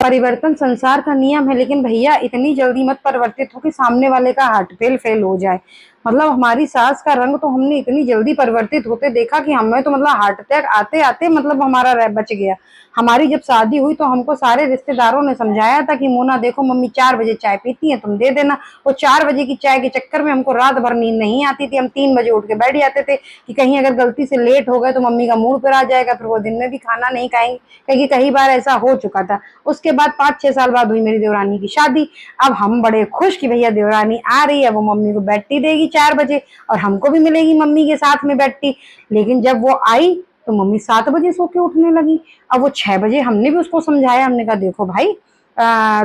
परिवर्तन संसार का नियम है, लेकिन भैया इतनी जल्दी मत परिवर्तित हो कि सामने वाले का हार्ट फेल हो जाए। मतलब हमारी सास का रंग तो हमने इतनी जल्दी परिवर्तित होते देखा कि हमें तो मतलब हार्ट अटैक आते आते मतलब हमारा बच गया। हमारी जब शादी हुई तो हमको सारे रिश्तेदारों ने समझाया था कि मोना देखो मम्मी 4 बजे चाय पीती है, तुम दे देना। वो 4 बजे की चाय के चक्कर में हमको रात भर नींद नहीं आती थी। हम 3 बजे उठ के बैठ जाते थे कि कहीं अगर गलती से लेट हो गए तो मम्मी का मूड पर आ जाएगा, फिर वो दिन में भी खाना नहीं खाएंगे। क्योंकि कई बार ऐसा हो चुका था। उसके बाद 5-6 साल बाद हुई मेरी देवरानी की शादी। अब हम बड़े खुश कि भैया देवरानी आ रही है, वो मम्मी को बैठी देगी 4 बजे और हमको भी मिलेगी मम्मी के साथ में बैठी। लेकिन जब वो आई तो मम्मी 7 बजे सो के उठने लगी। अब वो 6 बजे हमने भी उसको समझाया, हमने कहा देखो भाई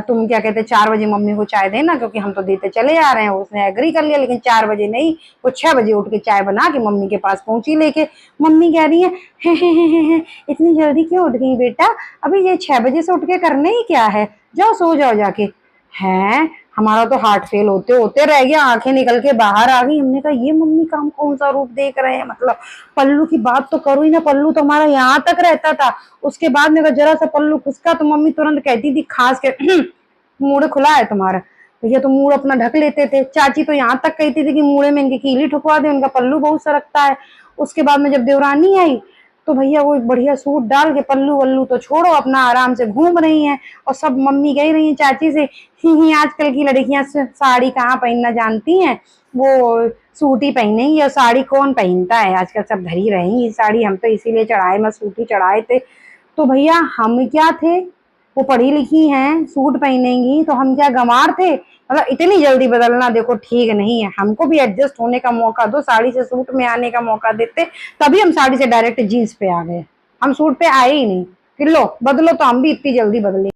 तुम क्या कहते 4 बजे मम्मी को चाय देना, क्योंकि हम तो देते चले आ रहे हैं। उसने एग्री कर लिया, लेकिन 4 बजे नहीं, वो 6 बजे उठ के चाय बना के मम्मी के पास पहुंची लेके। मम्मी कह रही है इतनी जल्दी क्यों उठ गई बेटा, अभी ये 6 बजे से उठ के करने ही क्या है, जाओ सो जाओ जाके। है हमारा तो हार्ट फेल होते होते रह गया, आंखें निकल के बाहर आ गई। हमने कहा ये मम्मी का हम कौन सा रूप देख रहे हैं। मतलब पल्लू की बात तो करो ही ना, पल्लू तो हमारा यहाँ तक रहता था। उसके बाद में जरा सा पल्लू खुसका तो मम्मी तुरंत कहती थी खास के मुड़ खुला है तुम्हारा। भैया तो मुड़ अपना ढक लेते थे। चाची तो यहाँ तक कहती थी कि मुड़े में इनकी कीली ठुकवा दे, उनका पल्लू बहुत सरकता है। उसके बाद में जब देवरानी आई तो भैया वो बढ़िया सूट डाल के पल्लू वल्लू तो छोड़ो, अपना आराम से घूम रही हैं। और सब मम्मी कह रही हैं चाची से ही आजकल की लड़कियां साड़ी कहाँ पहनना जानती हैं, वो सूट ही पहनेंगी। और साड़ी कौन पहनता है आजकल, सब घर ही रहेंगी साड़ी, हम तो इसीलिए चढ़ाए मैं सूट ही चढ़ाए थे। तो भैया हम क्या थे, वो पढ़ी लिखी हैं सूट पहनेंगी तो हम क्या गंवार थे। मतलब इतनी जल्दी बदलना देखो ठीक नहीं है। हमको भी एडजस्ट होने का मौका दो, साड़ी से सूट में आने का मौका देते, तभी हम साड़ी से डायरेक्ट जीन्स पे आ गए। हम सूट पे आए ही नहीं कि लो बदलो, तो हम भी इतनी जल्दी बदले।